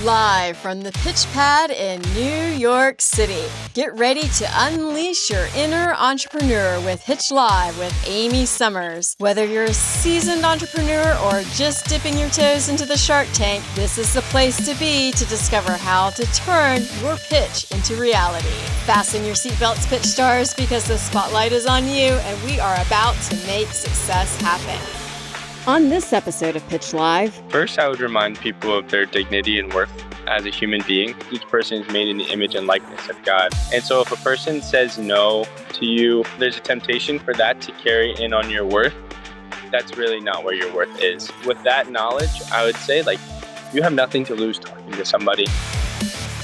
Live from the Pitch Pad in New York City. Get ready to unleash your inner entrepreneur with Pitch Live with Amy Summers. Whether you're a seasoned entrepreneur or just dipping your toes into the Shark Tank, this is the place to be to discover how to turn your pitch into reality. Fasten your seatbelts, pitch stars, because the spotlight is on you and we are about to make success happen. On this episode of Pitch Live, first, I would remind people of their dignity and worth as a human being. Each person is made in the image and likeness of God. And so if a person says no to you, there's a temptation for that to carry in on your worth. That's really not where your worth is. With that knowledge, I would say, you have nothing to lose talking to somebody.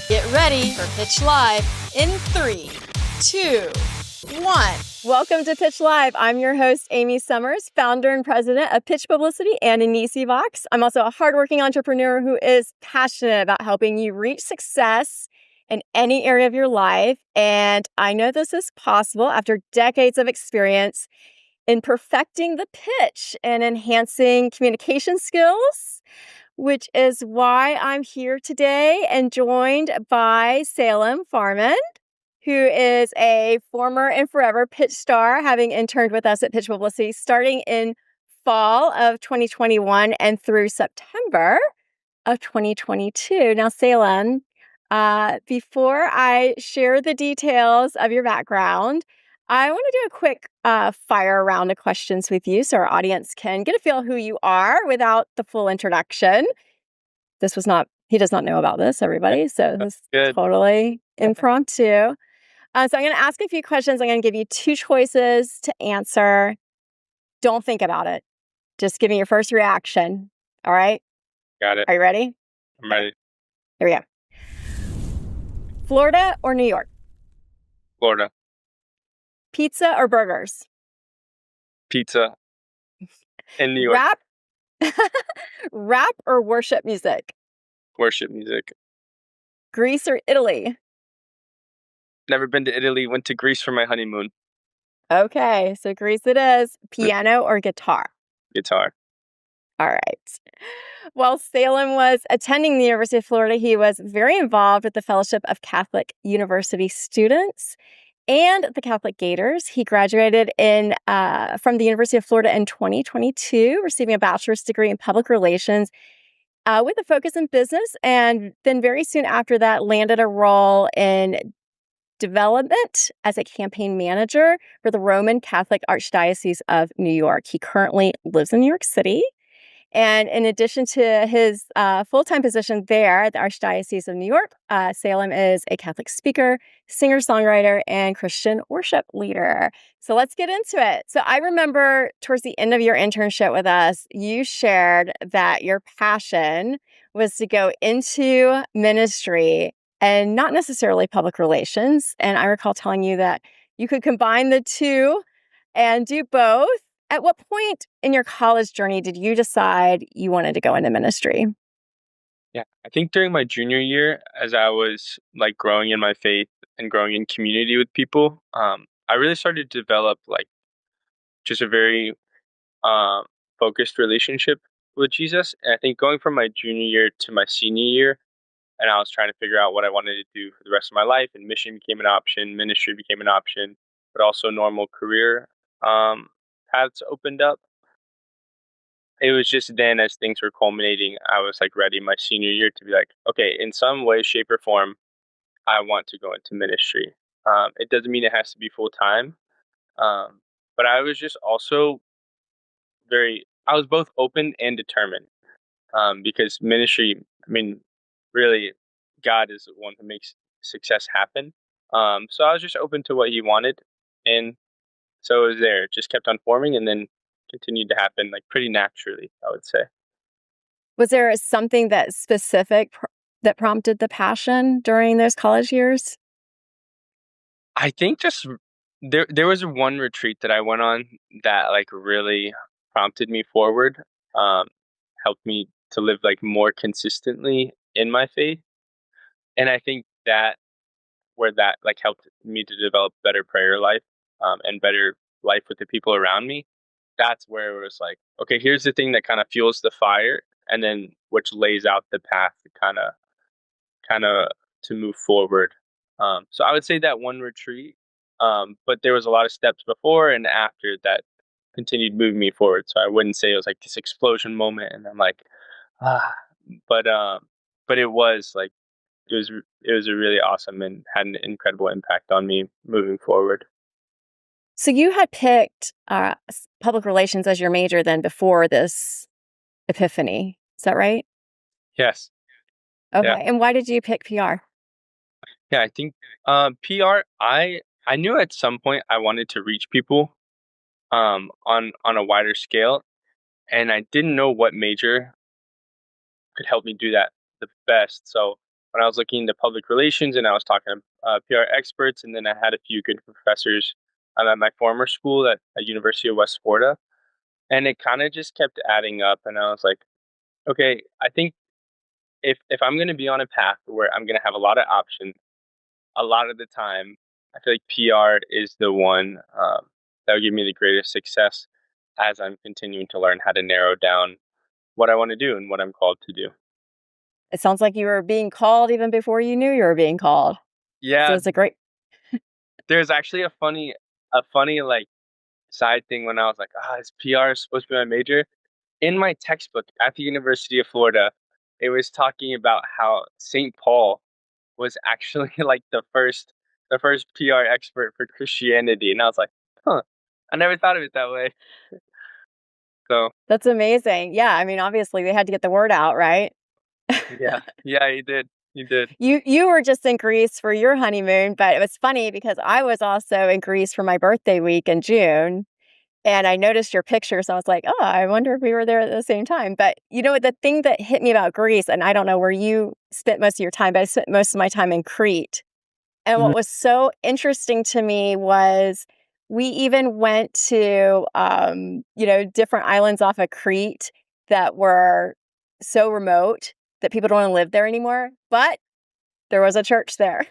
Get ready for Pitch Live in 3, 2, 1. Welcome to Pitch Live. I'm your host, Amy Summers, founder and president of Pitch Publicity and Anisi Vox. I'm also a hardworking entrepreneur who is passionate about helping you reach success in any area of your life. And I know this is possible after decades of experience in perfecting the pitch and enhancing communication skills, which is why I'm here today and joined by Salem Farmand, who is a former and forever pitch star, having interned with us at Pitch Publicity starting in fall of 2021 and through September of 2022. Now, Salem, before I share the details of your background, I want to do a quick fire round of questions with you so our audience can get a feel who you are without the full introduction. He does not know about this, everybody, so this is totally impromptu. So I'm going to ask a few questions. I'm going to give you 2 choices to answer. Don't think about it. Just give me your first reaction. All right? Got it. Are you ready? I'm ready. Here we go. Florida or New York? Florida. Pizza or burgers? Pizza. In New York. Rap or worship music? Worship music. Greece or Italy? Never been to Italy. Went to Greece for my honeymoon. Okay, so Greece it is. Piano or guitar? Guitar. All right. While Salem was attending the University of Florida, he was very involved with the Fellowship of Catholic University Students and the Catholic Gators. He graduated from the University of Florida in 2022, receiving a bachelor's degree in public relations with a focus in business, and then very soon after that landed a role in development as a campaign manager for the Roman Catholic Archdiocese of New York. He currently lives in New York City. And in addition to his full-time position there at the Archdiocese of New York, Salem is a Catholic speaker, singer-songwriter, and Christian worship leader. So let's get into it. So I remember towards the end of your internship with us, you shared that your passion was to go into ministry and not necessarily public relations. And I recall telling you that you could combine the two and do both. At what point in your college journey did you decide you wanted to go into ministry? Yeah, I think during my junior year, as I was growing in my faith and growing in community with people, I really started to develop just a very focused relationship with Jesus. And I think going from my junior year to my senior year, and I was trying to figure out what I wanted to do for the rest of my life, and mission became an option, ministry became an option, but also normal career paths opened up. It was just then, as things were culminating, I was ready my senior year to be okay, in some way, shape, or form, I want to go into ministry. It doesn't mean it has to be full time, but I was just also I was both open and determined, because ministry, really, God is the one who makes success happen. So I was just open to what He wanted, and so it was there. It just kept on forming, and then continued to happen pretty naturally, I would say. Was there something that specific that prompted the passion during those college years? I think just there was one retreat that I went on that really prompted me forward, helped me to live more consistently in my faith, and I think that where that helped me to develop better prayer life, and better life with the people around me. That's where it was okay, here's the thing that kind of fuels the fire, and then which lays out the path to kind of kind of to move forward. So I would say that one retreat, but there was a lot of steps before and after that continued moving me forward. So I wouldn't say it was like this explosion moment, and I'm like, ah, but but it was like it was a really awesome and had an incredible impact on me moving forward. So you had picked public relations as your major then before this epiphany. Is that right? Yes, yeah, Okay. And why did you pick PR? yeah. I think PR. I knew at some point I wanted to reach people on a wider scale, and I didn't know what major could help me do that the best. So when I was looking into public relations and I was talking to PR experts, and then I had a few good professors at my former school at University of West Florida, and it kind of just kept adding up. And I was like, okay, I think if I'm going to be on a path where I'm going to have a lot of options, a lot of the time, I feel like PR is the one that will give me the greatest success as I'm continuing to learn how to narrow down what I want to do and what I'm called to do. It sounds like you were being called even before you knew you were being called. So Yeah, it's a great. there's actually a funny like side thing when I was like, is PR supposed to be my major? In my textbook at the University of Florida, it was talking about how St. Paul was actually like the first PR expert for Christianity, and I was like, huh, I never thought of it that way. So That's amazing. Yeah, I mean, obviously they had to get the word out, right? yeah, yeah, he did. You were just in Greece for your honeymoon, but it was funny because I was also in Greece for my birthday week in June, and I noticed your picture, so I was like, "Oh, I wonder if we were there at the same time." But you know what? The thing that hit me about Greece, and I don't know where you spent most of your time, but I spent most of my time in Crete. And Mhm. what was so interesting to me was we even went to, different islands off of Crete that were so remote that people don't want to live there anymore. But there was a church there.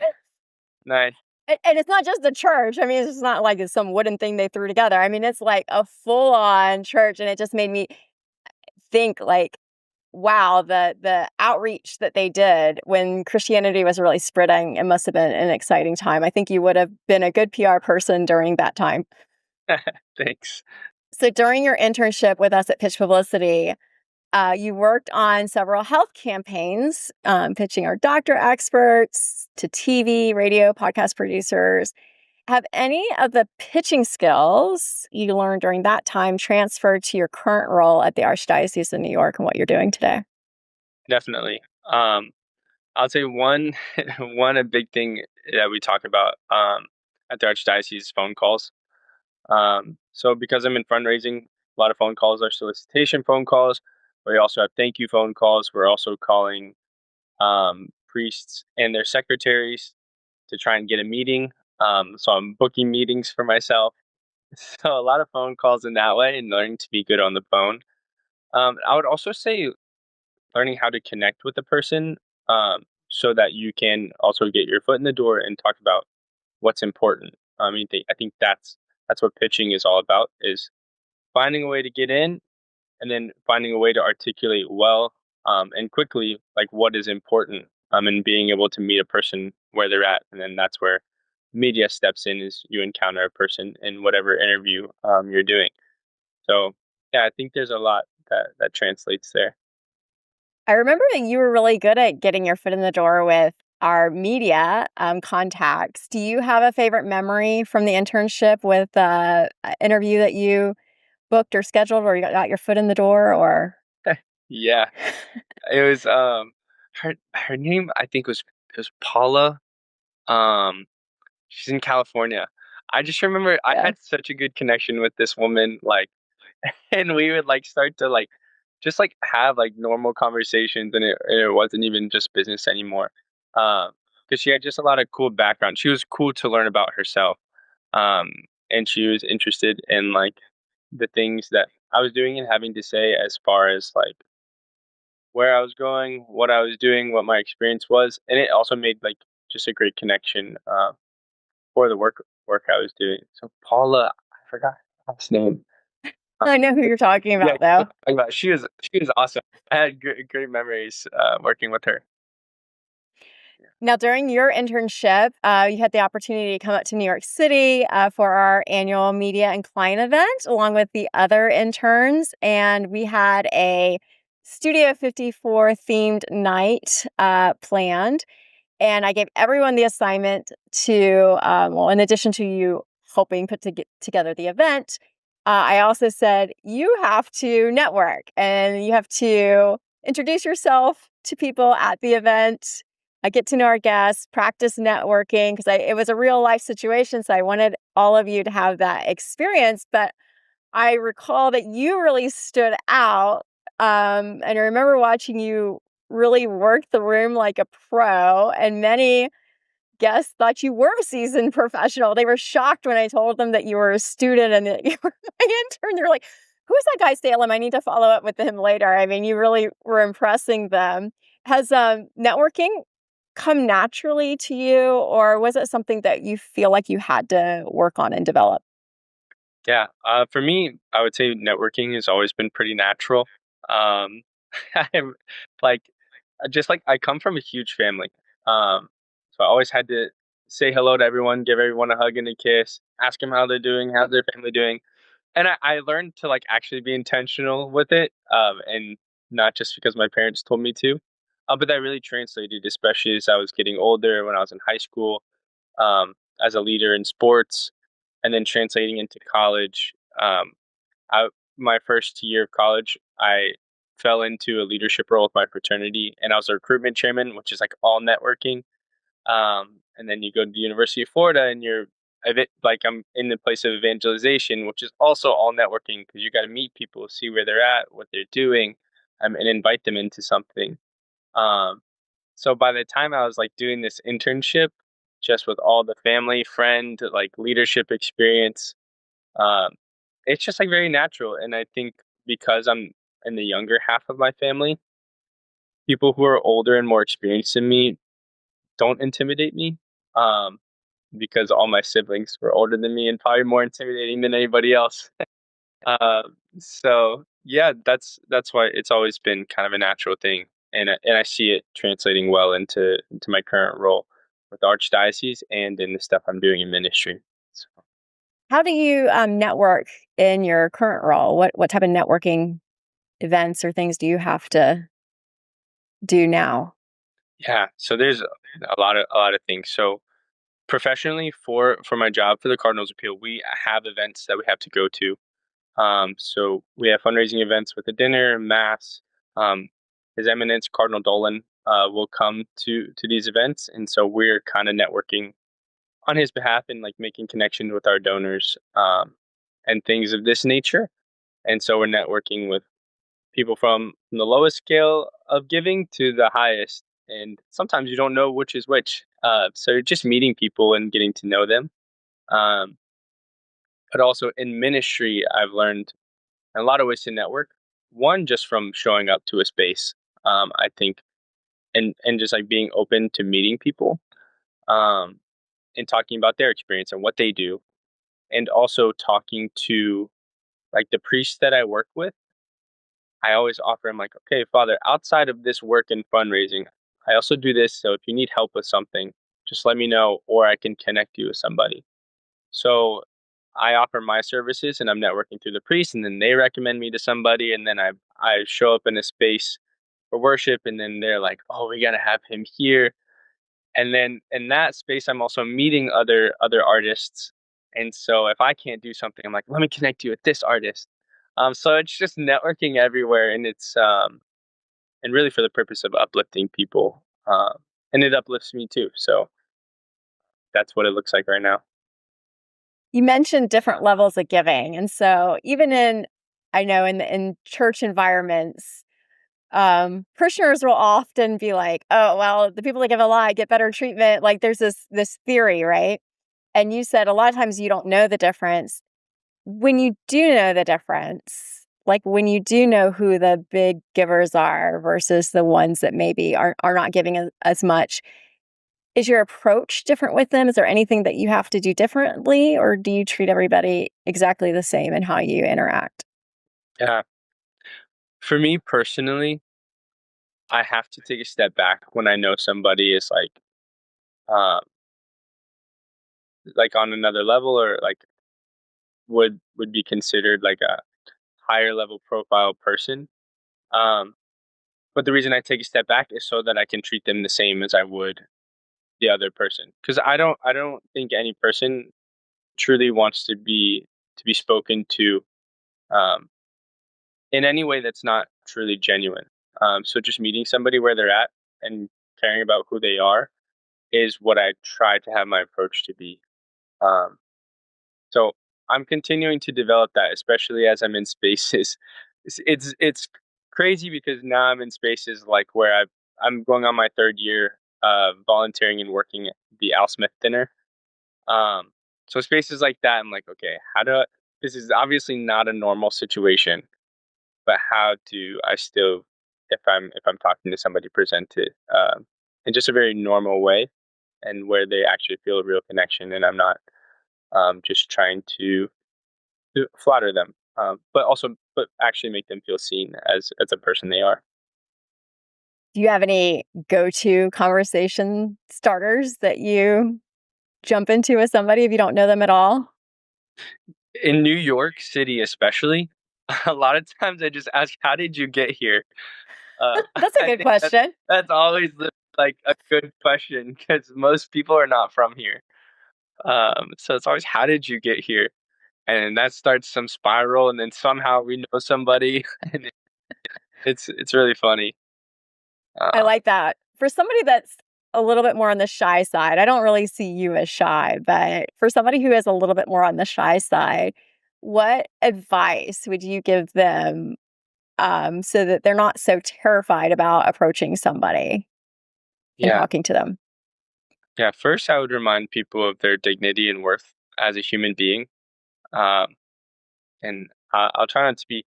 Nice. And it's not just a church. I mean, it's just not like it's some wooden thing they threw together. I mean, it's like a full on church. And it just made me think like, wow, the outreach that they did when Christianity was really spreading, it must have been an exciting time. I think you would have been a good PR person during that time. Thanks. So during your internship with us at Pitch Publicity, you worked on several health campaigns, pitching our doctor experts to TV, radio, podcast producers. Have any of the pitching skills you learned during that time transferred to your current role at the Archdiocese of New York and what you're doing today? Definitely. I'll say one one a big thing that we talk about at the Archdiocese is phone calls. So because I'm in fundraising, a lot of phone calls are solicitation phone calls. We also have thank you phone calls. We're also calling priests and their secretaries to try and get a meeting. So I'm booking meetings for myself. So a lot of phone calls in that way and learning to be good on the phone. I would also say learning how to connect with the person so that you can also get your foot in the door and talk about what's important. I think that's what pitching is all about, is finding a way to get in and then finding a way to articulate well and quickly like what is important and being able to meet a person where they're at. And then that's where media steps in, is you encounter a person in whatever interview you're doing. So yeah, I think there's a lot that translates there. I remember that you were really good at getting your foot in the door with our media contacts. Do you have a favorite memory from the internship with an interview that you booked or scheduled or you got your foot in the door or? Yeah, it was her name, I think, was Paula. Um she's in California. I just remember I Yeah. had such a good connection with this woman, like, and we would like start to like just like have like normal conversations, and it wasn't even just business anymore. Because she had just a lot of cool background. She was cool to learn about herself. Um and she was interested in like the things that I was doing and having to say, as far as like where I was going, what I was doing, what my experience was, and it also made like just a great connection for the work I was doing. So Paula, I forgot her last name. Uh, I know who you're talking yeah, about though. she was awesome. I had great memories working with her. Now, during your internship, you had the opportunity to come up to New York City for our annual media and client event, along with the other interns. And we had a Studio 54 themed night planned. And I gave everyone the assignment to, in addition to you helping put together the event, I also said, you have to network and you have to introduce yourself to people at the event. I get to know our guests, practice networking because it was a real life situation. So I wanted all of you to have that experience. But I recall that you really stood out. And I remember watching you really work the room like a pro, and many guests thought you were a seasoned professional. They were shocked when I told them that you were a student and that you were my intern. They were like, who's that guy, Salem? I need to follow up with him later. I mean, you really were impressing them. Has networking come naturally to you, or was it something that you feel like you had to work on and develop? Yeah, for me, I would say networking has always been pretty natural. Um, I'm like, just like I come from a huge family, so I always had to say hello to everyone, give everyone a hug and a kiss, ask them how they're doing, how's their family doing, and I learned to like actually be intentional with it, and not just because my parents told me to, but that really translated, especially as I was getting older, when I was in high school, as a leader in sports, and then translating into college. I, my first year of college, I fell into a leadership role with my fraternity, and I was a recruitment chairman, which is like all networking. And then you go to the University of Florida, and like I'm in the place of evangelization, which is also all networking because you got to meet people, see where they're at, what they're doing, and invite them into something. Um, so by the time I was like doing this internship, just with all the family, friend, like leadership experience, um, it's just like very natural. And I think because I'm in the younger half of my family, people who are older and more experienced than me don't intimidate me. Um, because all my siblings were older than me and probably more intimidating than anybody else. Uh, so yeah, that's why it's always been kind of a natural thing, and I see it translating well into my current role with the Archdiocese and in the stuff I'm doing in ministry. So, How do you network in your current role? What type of networking events or things do you have to do now? yeah, so there's a lot of things. So professionally, for my job for the Cardinals Appeal, we have events that we have to go to. So we have fundraising events with a dinner, mass. Um, His Eminence Cardinal Dolan will come to these events, and so we're kind of networking on his behalf and like making connections with our donors, and things of this nature. And so we're networking with people from the lowest scale of giving to the highest, and sometimes you don't know which is which. So just meeting people and getting to know them. Um, but also in ministry, I've learned a lot of ways to network. One, just from showing up to a space, I think, and just like being open to meeting people, um, and talking about their experience and what they do, and also talking to like the priests that I work with. I always offer him like, okay, Father, outside of this work and fundraising, I also do this. So if you need help with something, just let me know, or I can connect you with somebody. So I offer my services and I'm networking through the priest, and then they recommend me to somebody, and then I show up in a space for worship, and then they're like, "Oh, we got to have him here." And then in that space I'm also meeting other artists. And so if I can't do something, I'm like, "Let me connect you with this artist." So it's just networking everywhere, and it's and really for the purpose of uplifting people. And it uplifts me too. So that's what it looks like right now. You mentioned different levels of giving, and so even I know in church environments, parishioners will often be like, "Oh, well, the people that give a lot get better treatment." Like there's this theory, right? And you said a lot of times you don't know the difference. When you do know the difference, like when you do know who the big givers are versus the ones that maybe are not giving as much, is your approach different with them? Is there anything that you have to do differently, or do you treat everybody exactly the same in how you interact? Yeah. For me personally, I have to take a step back when I know somebody is like um, like on another level, or like would be considered like a higher level profile person. Um, but the reason I take a step back is so that I can treat them the same as I would the other person, because I don't think any person truly wants to be spoken to um, in any way that's not truly genuine. So just meeting somebody where they're at and caring about who they are is what I try to have my approach to be. Um, so I'm continuing to develop that, especially as I'm in spaces. It's crazy because now I'm in spaces like where I'm going on my third year volunteering and working at the Al Smith Dinner. Um, so spaces like that, I'm like, okay, this is obviously not a normal situation, but how do I still, if I'm talking to somebody, present it in just a very normal way, and where they actually feel a real connection, and I'm not just trying to flatter them, but actually make them feel seen as a person they are. Do you have any go-to conversation starters that you jump into with somebody if you don't know them at all? In New York City, especially, a lot of times I just ask, "How did you get here?" That's a I good think question. that's always like a good question because most people are not from here. So it's always, "How did you get here?" And that starts some spiral, and then somehow we know somebody, and it's really funny. I Um, like that. For somebody that's a little bit more on the shy side, I don't really see you as shy, but for somebody who is a little bit more on the shy side, what advice would you give them so that they're not so terrified about approaching somebody and yeah, talking to them? yeah. First, I would remind people of their dignity and worth as a human being, um, and I'll try not to be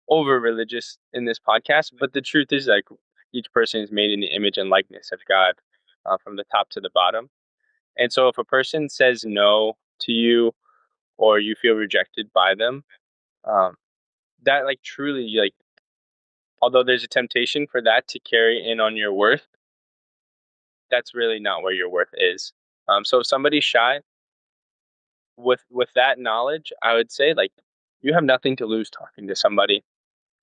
over religious in this podcast, but the truth is, like, each person is made in the image and likeness of God, from the top to the bottom. And so, if a person says no to you, or you feel rejected by them, um, that, like, truly, like, although there's a temptation for that to carry in on your worth, that's really not where your worth is. So if somebody's shy, with that knowledge, I would say, like, you have nothing to lose talking to somebody,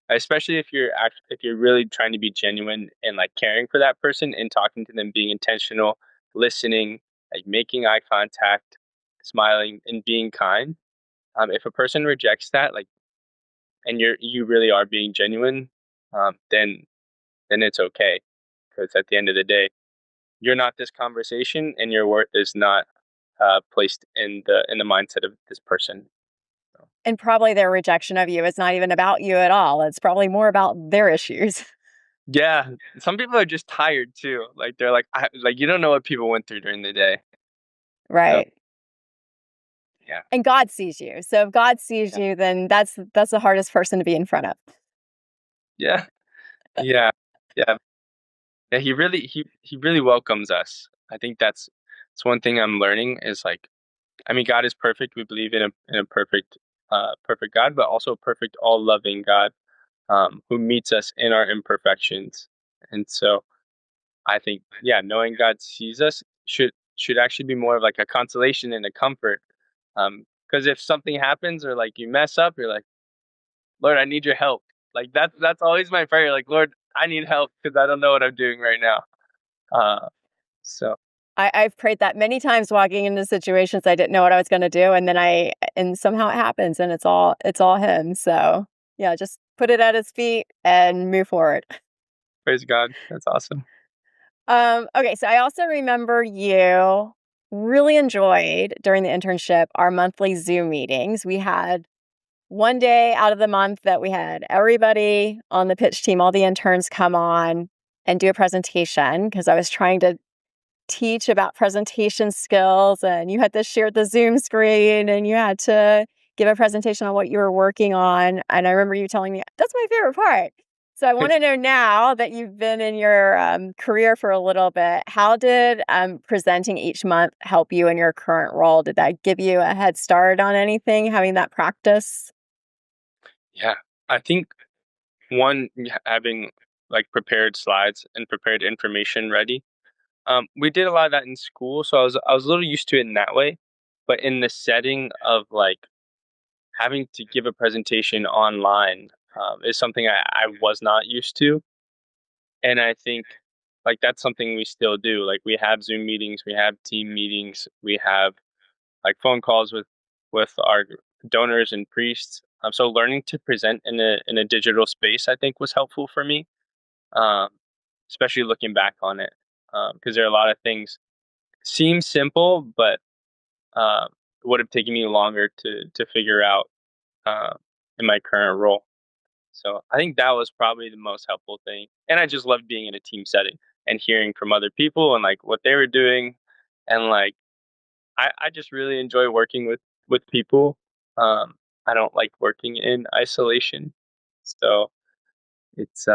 especially if you're really trying to be genuine and like caring for that person and talking to them, being intentional, listening, like making eye contact, smiling, and being kind. If a person rejects that, like, and you really are being genuine, then it's okay, because at the end of the day, you're not this conversation, and your worth is not placed in the mindset of this person. So, And probably their rejection of you is not even about you at all. It's probably more about their issues. yeah, some people are just tired too. Like, they're like, you don't know what people went through during the day. So Right. yeah, And God sees you. So if God sees yeah, you, then that's the hardest person to be in front of. yeah, yeah, yeah. Yeah, he really welcomes us. I think that's one thing I'm learning is, like, I mean, God is perfect. We believe in a perfect God, but also a perfect, all loving God, who meets us in our imperfections. And so I think, yeah, knowing God sees us should actually be more of like a consolation and a comfort. Because if something happens, or like you mess up, you're like, Lord, I need your help. Like, that's always my prayer. Like, Lord, I need help because I don't know what I'm doing right now. Uh, so I've prayed that many times walking into situations I didn't know what I was gonna do, and then and somehow it happens and it's all him. So yeah, just put it at his feet and move forward. praise God. That's awesome. Okay, so I also remember you really enjoyed during the internship our monthly Zoom meetings. We had one day out of the month that we had everybody on the pitch team, all the interns come on and do a presentation because I was trying to teach about presentation skills, and you had to share the Zoom screen and you had to give a presentation on what you were working on. And I remember you telling me, that's my favorite part. So I want to know, now that you've been in your career for a little bit, how did presenting each month help you in your current role? Did that give you a head start on anything, having that practice? Yeah, I think having like prepared slides and prepared information ready, We did a lot of that in school, so I was a little used to it in that way. But in the setting of like having to give a presentation online is something I was not used to, and I think like that's something we still do. Like we have Zoom meetings, we have team meetings, we have like phone calls with our donors and priests. So learning to present in a digital space, I think, was helpful for me, um, especially looking back on it, because there are a lot of things seem simple, but it would have taken me longer to figure out uh, in my current role. So I think that was probably the most helpful thing, and I just loved being in a team setting and hearing from other people and like what they were doing, and like I just really enjoy working with people. Um, I don't like working in isolation, so it's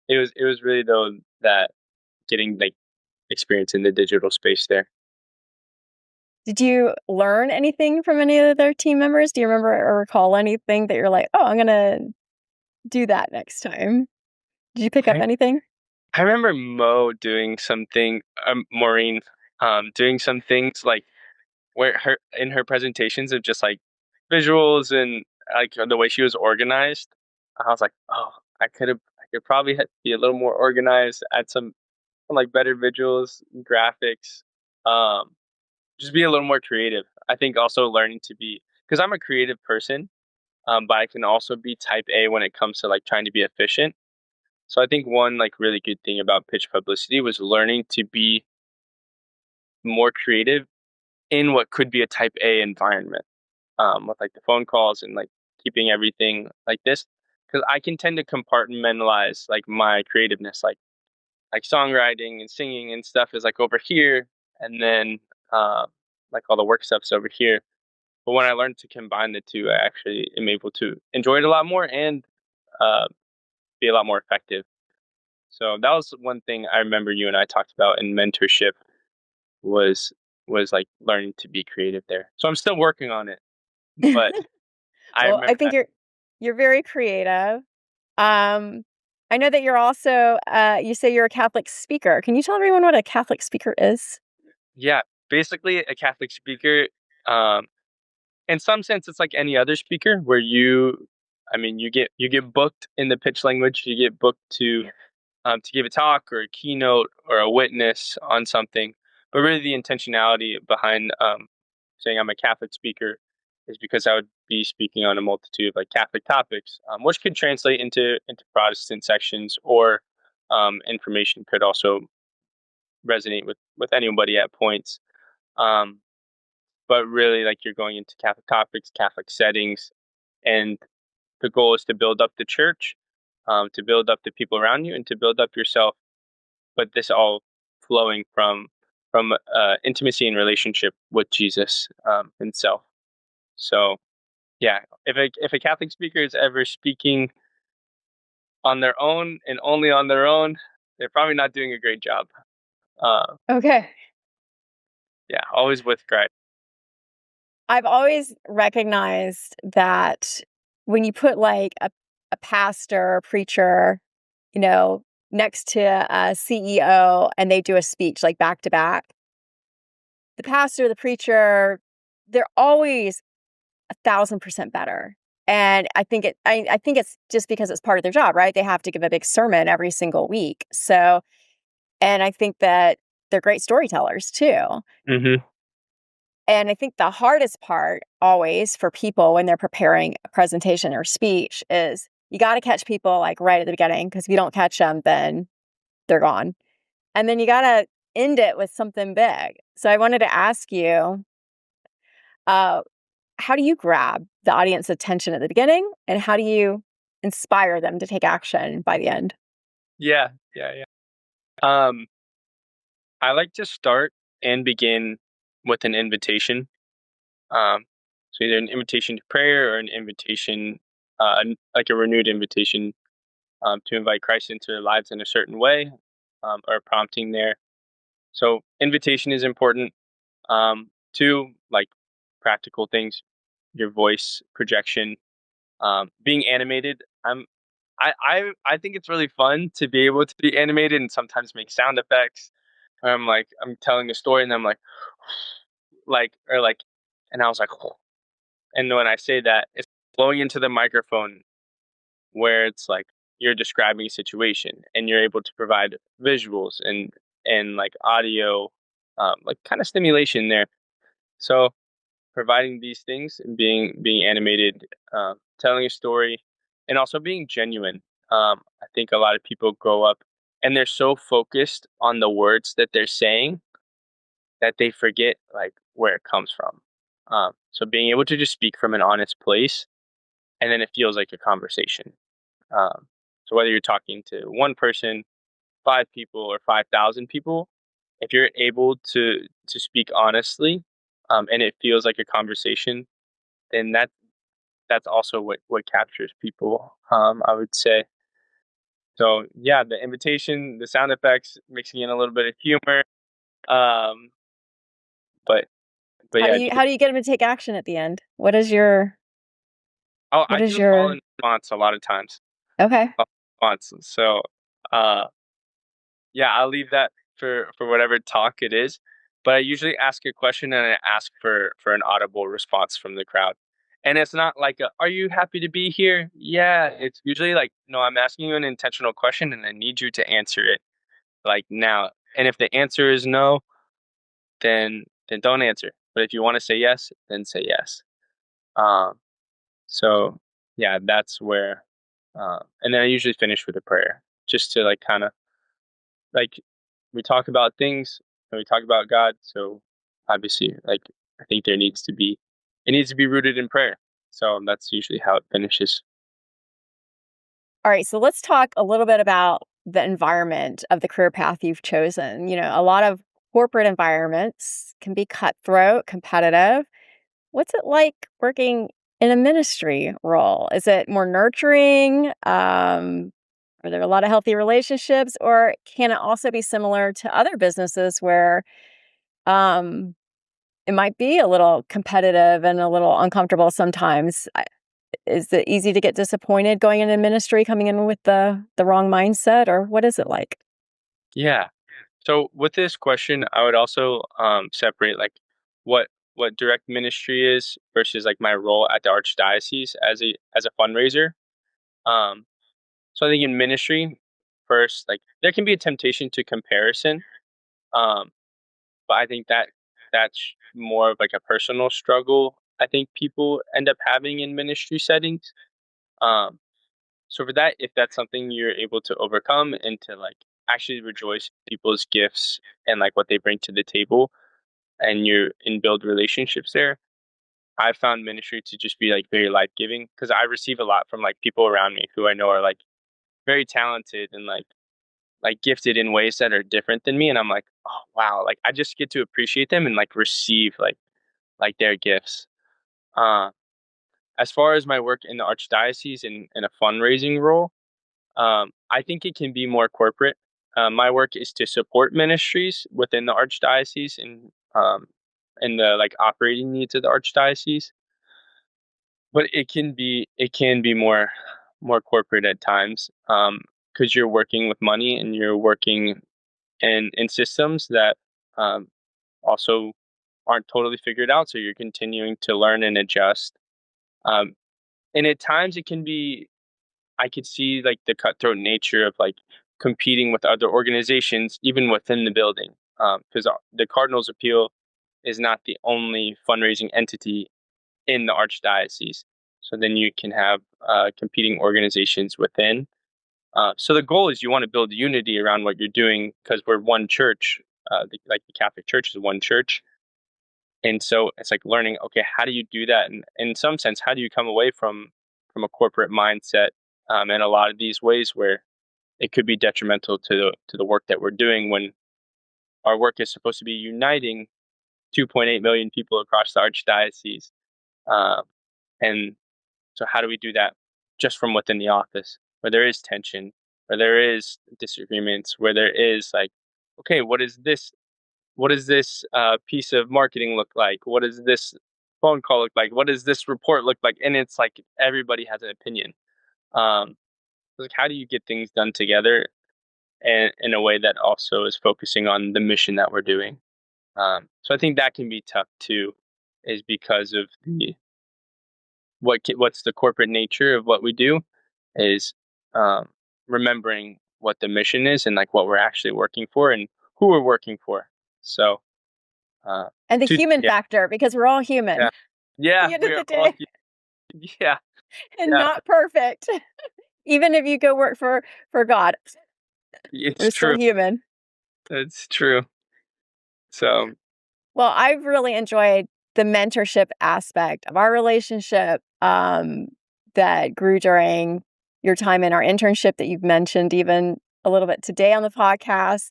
it was really though that getting like experience in the digital space there. Did you learn anything from any of their team members? Do you remember or recall anything that you're like, oh, I'm gonna do that next time? Did you pick up I anything? I remember Mo doing something, Maureen, doing some things like where her in her presentations of just like visuals and like the way she was organized. I was like, oh, I could probably be a little more organized, add some like better visuals, graphics, um, just be a little more creative. I think also learning to be because I'm a creative person, but I can also be type A when it comes to like trying to be efficient. So I think one like really good thing about pitch publicity was learning to be more creative in what could be a type A environment, with like the phone calls and like keeping everything like this. Because I can tend to compartmentalize like my creativeness, like songwriting and singing and stuff is like over here, and then like all the work stuff's over here. But when I learned to combine the two, I actually am able to enjoy it a lot more and uh, be a lot more effective. So that was one thing I remember you and I talked about in mentorship was was like learning to be creative there. So I'm still working on it, but I Well, I remember think that. you're very creative. Um, I know that you're also you say you're a Catholic speaker. Can you tell everyone what a Catholic speaker is? Yeah, basically a Catholic speaker. Um, in some sense, it's like any other speaker where I mean, you get booked in the pitch language. You get booked to give a talk or a keynote or a witness on something. But really, the intentionality behind saying I'm a Catholic speaker is because I would be speaking on a multitude of like Catholic topics, which could translate into Protestant sections or information could also resonate with anybody at points. Um, but really, like you're going into Catholic topics, Catholic settings, and the goal is to build up the church, to build up the people around you, and to build up yourself, but this all flowing from intimacy and relationship with Jesus himself. So yeah, if a Catholic speaker is ever speaking on their own and only on their own, they're probably not doing a great job. Uh, Okay. yeah, always with Christ. I've always recognized that when you put like a pastor, preacher, you know, next to a CEO and they do a speech like back to back, the pastor, the preacher, they're always 1,000% better. And I think it's just because it's part of their job, right? They have to give a big sermon every single week. So, and I think that they're great storytellers too. Hmm. And I think the hardest part always for people when they're preparing a presentation or speech is you got to catch people like right at the beginning, because if you don't catch them, then they're gone. And then you got to end it with something big. So I wanted to ask you, uh, how do you grab the audience attention at the beginning, and how do you inspire them to take action by the end? Yeah, yeah, yeah. Um, I like to start and begin with an invitation. Um, so either an invitation to prayer or an invitation, like a renewed invitation to invite Christ into their lives in a certain way, or prompting there. So invitation is important. Two, like practical things, your voice projection, being animated. I think it's really fun to be able to be animated and sometimes make sound effects I'm telling a story, and I'm like, and I was like, and when I say that, it's blowing into the microphone where it's like you're describing a situation and you're able to provide visuals and like audio, like kind of stimulation there. So providing these things and being animated, telling a story, and also being genuine. I think a lot of people grow up and they're so focused on the words that they're saying that they forget like where it comes from. So being able to just speak from an honest place, and then it feels like a conversation. Um, so whether you're talking to one person, five people, or 5,000 people, if you're able to speak honestly, and it feels like a conversation, then that's also what captures people. I would say. So yeah, the invitation, the sound effects, mixing in a little bit of humor. Um, but but How do yeah, you how do you get them to take action at the end? What is your I what is do a call your and response a lot of times. Okay. Call and response. So uh, yeah, I'll leave that for whatever talk it is. But I usually ask a question and I ask for an audible response from the crowd. And it's not like "Are you happy to be here?" Yeah, it's usually like, "No, I'm asking you an intentional question and I need you to answer it like now." And if the answer is no, then don't answer. But if you want to say yes, then say yes. Um, so yeah, that's where. And then I usually finish with a prayer, just to like kind of like we talk about things and we talk about God. So obviously, like I think it needs to be rooted in prayer. So that's usually how it finishes. All right, so let's talk a little bit about the environment of the career path you've chosen. A lot of corporate environments can be cutthroat, competitive. What's it like working in a ministry role? Is it more nurturing? Are there a lot of healthy relationships, or can it also be similar to other businesses where um, it might be a little competitive and a little uncomfortable sometimes? Is it easy to get disappointed going into ministry, coming in with the wrong mindset, or what is it like? Yeah. So with this question, I would also separate like what what direct ministry is versus like my role at the Archdiocese as a fundraiser. Um, so I think in ministry, first, like there can be a temptation to comparison. Um, but I think that's more of like a personal struggle. I think people end up having in ministry settings. Um, so for that, if that's something you're able to overcome and to like actually rejoice in people's gifts and like what they bring to the table, and you and build relationships there, I found ministry to just be like very life giving because I receive a lot from like people around me who I know are like very talented and like gifted in ways that are different than me, and I'm like, oh wow, like I just get to appreciate them and like receive like their gifts. Uh, as far as my work in the Archdiocese in a fundraising role, I think it can be more corporate. My work is to support ministries within the Archdiocese and the like operating needs of the Archdiocese, but it can be more corporate at times because you're working with money and you're working in systems that um, also aren't totally figured out. So you're continuing to learn and adjust. Um, and at times it can be, I could see like the cutthroat nature of like competing with other organizations, even within the building. Because the Cardinals Appeal is not the only fundraising entity in the Archdiocese. So then you can have competing organizations within. So the goal is you want to build unity around what you're doing because we're one church. Like the Catholic Church is one church, and so it's like learning. Okay, how do you do that? And in some sense, how do you come away from a corporate mindset? In a lot of these ways, where it could be detrimental to the work that we're doing when our work is supposed to be uniting 2.8 million people across the Archdiocese. Uh, and so, how do we do that just from within the office, where there is tension, where there is disagreements, where there is like, okay, what is this? What does this piece of marketing look like? What does this phone call look like? What does this report look like? And it's like everybody has an opinion. Um, like, how do you get things done together? and in a way that also is focusing on the mission that we're doing. So I think that can be tough too, is because of what's the corporate nature of what we do, is um, remembering what the mission is and like what we're actually working for and who we're working for. So, uh, And the human yeah, factor, because we're all human yeah, at yeah, the end of we're the all, day yeah, and yeah, not perfect. Even if you go work for God, it's we're still true. human. It's true. So, Well, I've really enjoyed the mentorship aspect of our relationship that grew during your time in our internship that you've mentioned even a little bit today on the podcast.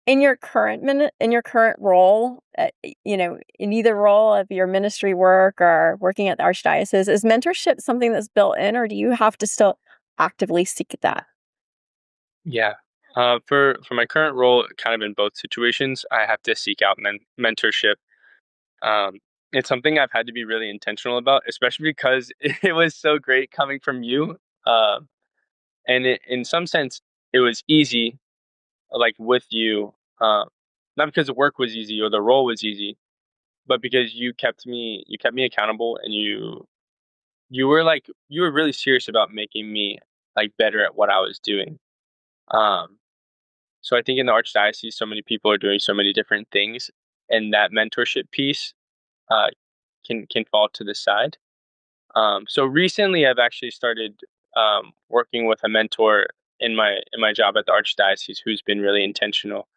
In your in your current role, in either role of your ministry work or working at the Archdiocese, is mentorship something that's built in, or do you have to still actively seek that? yeah. For my current role, kind of in both situations, I have to seek out mentorship. Um, it's something I've had to be really intentional about, especially because it was so great coming from you. Um, and in some sense, it was easy, like with you, not because the work was easy or the role was easy, but because you kept me accountable, and you were really serious about making me like better at what I was doing. Um, so I think in the Archdiocese, so many people are doing so many different things, and that mentorship piece uh, can fall to the side. So recently, I've actually started working with a mentor in my job at the Archdiocese, who's been really intentional.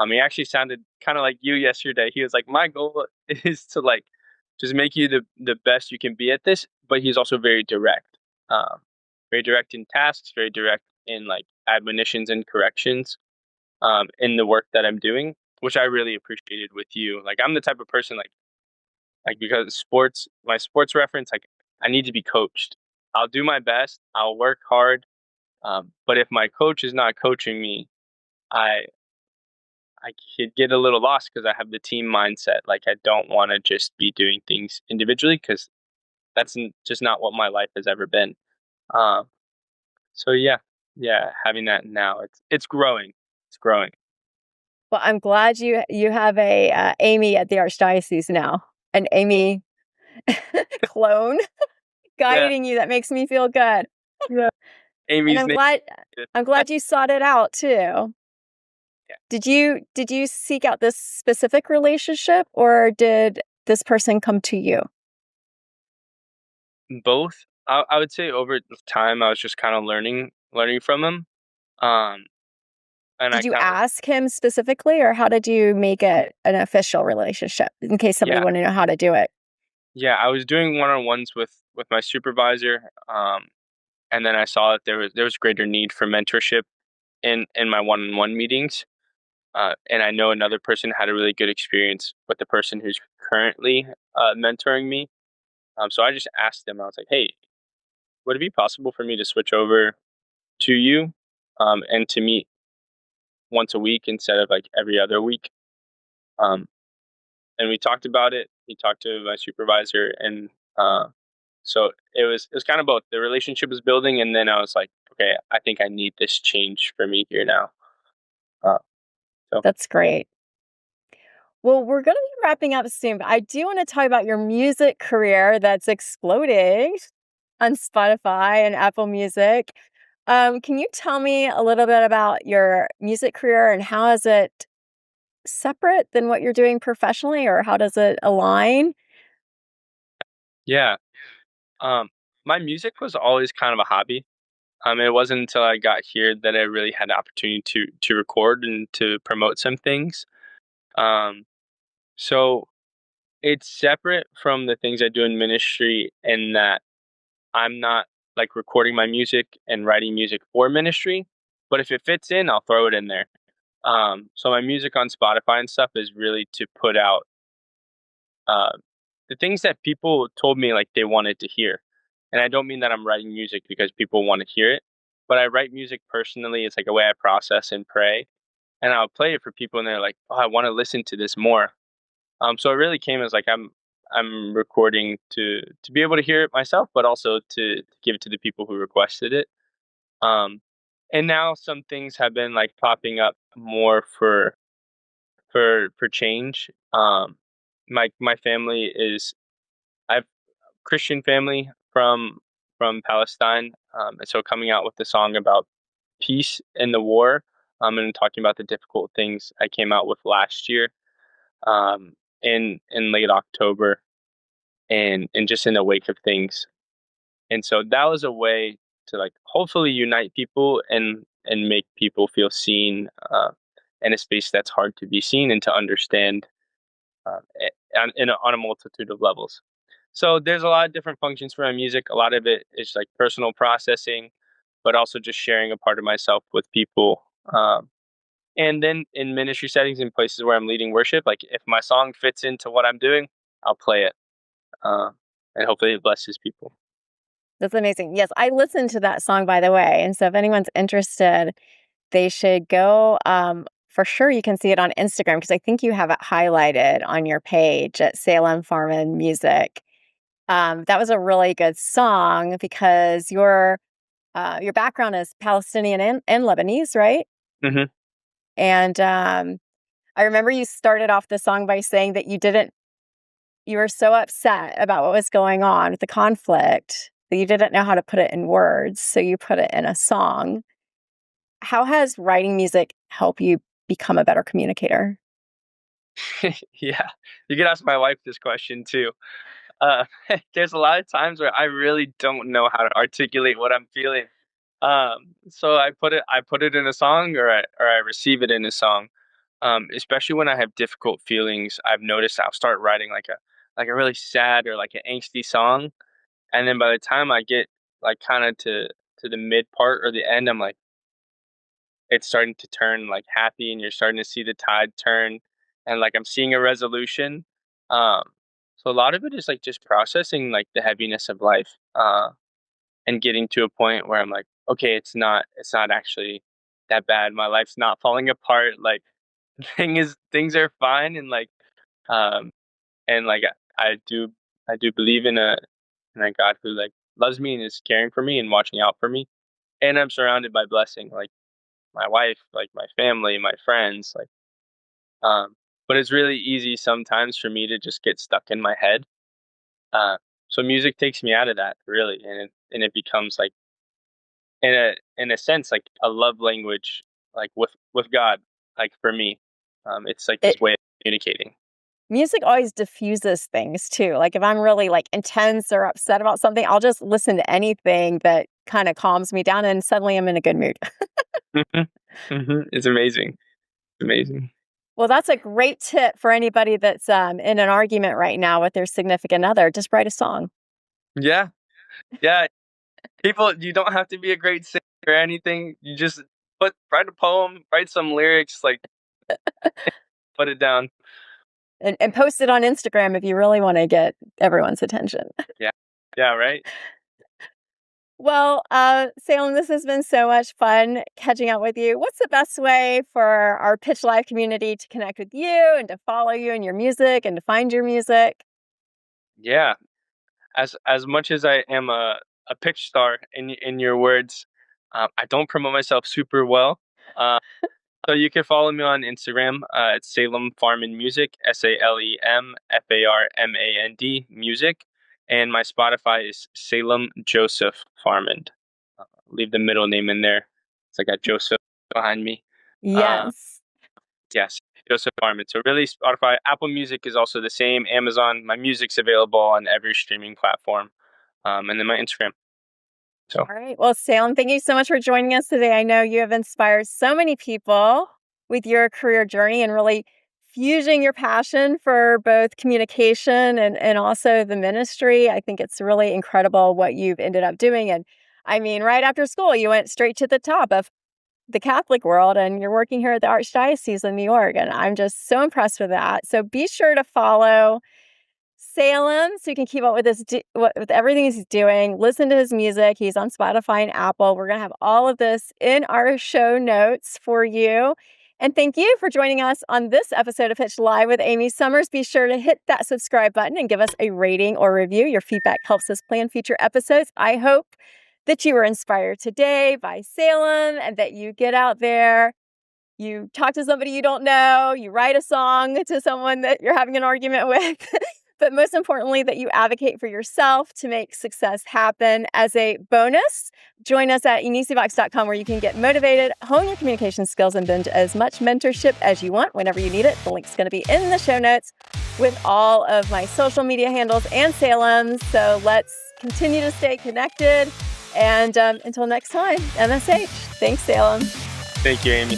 He actually sounded kind of like you yesterday. He was like, "My goal is to like just make you the best you can be at this," but he's also very direct in tasks, very direct in like admonitions and corrections in the work that I'm doing, which I really appreciated with you. Like I'm the type of person like because my sports reference, like I need to be coached. I'll do my best. I'll work hard. But if my coach is not coaching me, I I could get a little lost because I have the team mindset. Like I don't want to just be doing things individually because just not what my life has ever been. Um, so yeah, having that now, it's growing. It's growing. Well, I'm glad you have a Amy at the Archdiocese now, an Amy clone Yeah, guiding you. That makes me feel good, yeah. and Amy's name. I'm glad you sought it out too. Yeah, Did you seek out this specific relationship, or did this person come to you? both. I would say over time, I was just kind of learning from him. Um, and I Did you kind of ask him specifically, or how did you make it an official relationship in case somebody yeah, wanted to know how to do it? yeah. I was doing one-on-ones with my supervisor, and then I saw that there was greater need for mentorship in my one-on-one meetings. And I know another person had a really good experience with the person who's currently mentoring me. So I just asked them. I was like, "Hey, would it be possible for me to switch over to you, and to meet once a week instead of like every other week?" Um, and we talked about it. He talked to my supervisor, and so it was kind of both. The relationship was building, and then I was like, okay, I think I need this change for me here now. Uh, so That's great. Well, we're going to be wrapping up soon, but I do want to talk about your music career that's exploding on Spotify and Apple Music. Can you tell me a little bit about your music career and how is it separate than what you're doing professionally, or how does it align? yeah, um, my music was always kind of a hobby. It wasn't until I got here that I really had the opportunity to record and to promote some things. Um, so it's separate from the things I do in ministry in that I'm not like recording my music and writing music for ministry, but if it fits in, I'll throw it in there. So my music on Spotify and stuff is really to put out uh, the things that people told me like they wanted to hear. And I don't mean that I'm writing music because people want to hear it, but I write music personally. It's like a way I process and pray, and I'll play it for people, and they're like, "Oh, I want to listen to this more." So it really came as like I'm recording to be able to hear it myself, but also to give it to the people who requested it. Um, And now some things have been like popping up more for change. My family is I've Christian family from Palestine, and so coming out with the song about peace in the war, and talking about the difficult things I came out with last year, um, in late October, and just in the wake of things. And so that was a way to like hopefully unite people and make people feel seen, in a space that's hard to be seen and to understand, on a multitude of levels. So there's a lot of different functions for my music. A lot of it is like personal processing, but also just sharing a part of myself with people. And then in ministry settings, in places where I'm leading worship, like if my song fits into what I'm doing, I'll play it, uh, and hopefully it blesses people. That's amazing. Yes, I listened to that song, by the way. And so if anyone's interested, they should go. For sure, you can see it on Instagram because I think you have it highlighted on your page at Salem Farmand Music. That was a really good song because your background is Palestinian and Lebanese, right? Hmm. And I remember you started off the song by saying that you were so upset about what was going on with the conflict that you didn't know how to put it in words, so you put it in a song. How has writing music helped you become a better communicator? Yeah, you could ask my wife this question too. Uh, there's a lot of times where I really don't know how to articulate what I'm feeling. So I put it in a song, or I receive it in a song. Especially when I have difficult feelings, I've noticed I'll start writing like a really sad or like an angsty song, and then by the time I get like kind of to the mid part or the end, I'm like it's starting to turn like happy, and you're starting to see the tide turn, and like I'm seeing a resolution. Um, so a lot of it is like just processing like the heaviness of life, and getting to a point where I'm like, okay, it's not actually that bad. My life's not falling apart. Like things are fine, and um like I do believe in a God who like loves me and is caring for me and watching out for me, and I'm surrounded by blessing, like my wife, like my family, my friends, like um but it's really easy sometimes for me to just get stuck in my head. Uh so music takes me out of that really, and it becomes like in a sense like a love language, like with God, like for me. It's like It this way of communicating. Music always diffuses things too. Like if I'm really like intense or upset about something, I'll just listen to anything that kind of calms me down and suddenly I'm in a good mood. Hmm. Hmm. It's amazing. Amazing. Well, that's a great tip for anybody that's in an argument right now with their significant other. Just write a song. Yeah. Yeah. People, you don't have to be a great singer or anything. You just write a poem, write some lyrics, like put it down. And post it on Instagram if you really want to get everyone's attention. Yeah. Yeah, right? Well, Salem, this has been so much fun catching up with you. What's the best way for our Pitch Live community to connect with you and to follow you and your music and to find your music? Yeah. As much as I am a pitch star in your words, I don't promote myself super well. Uh, so you can follow me on Instagram. It's Salem Farmand Music, SalemFarmand Music, and my Spotify is Salem Joseph Farmand. Leave the middle name in there. So I got Joseph behind me. Uh, Yes. yes, Joseph Farmand. So really, Spotify, Apple Music is also the same. Amazon, my music's available on every streaming platform. And then my Instagram. So All right. Well, Salem, thank you so much for joining us today. I know you have inspired so many people with your career journey and really fusing your passion for both communication and also the ministry. I think it's really incredible what you've ended up doing. And I mean, right after school, you went straight to the top of the Catholic world and you're working here at the Archdiocese in New York. And I'm just so impressed with that. So be sure to follow Salem, so you can keep up with with everything he's doing. Listen to his music. He's on Spotify and Apple. We're gonna have all of this in our show notes for you. And thank you for joining us on this episode of Pitch Live with Amy Summers. Be sure to hit that subscribe button and give us a rating or review. Your feedback helps us plan future episodes. I hope that you were inspired today by Salem and that you get out there, you talk to somebody you don't know, you write a song to someone that you're having an argument with, but most importantly, that you advocate for yourself to make success happen. As a bonus, join us at enisivox.com where you can get motivated, hone your communication skills, and binge as much mentorship as you want whenever you need it. The link's going to be in the show notes with all of my social media handles and Salem's. So let's continue to stay connected. And until next time, MSH. Thanks, Salem. Thank you, Amy.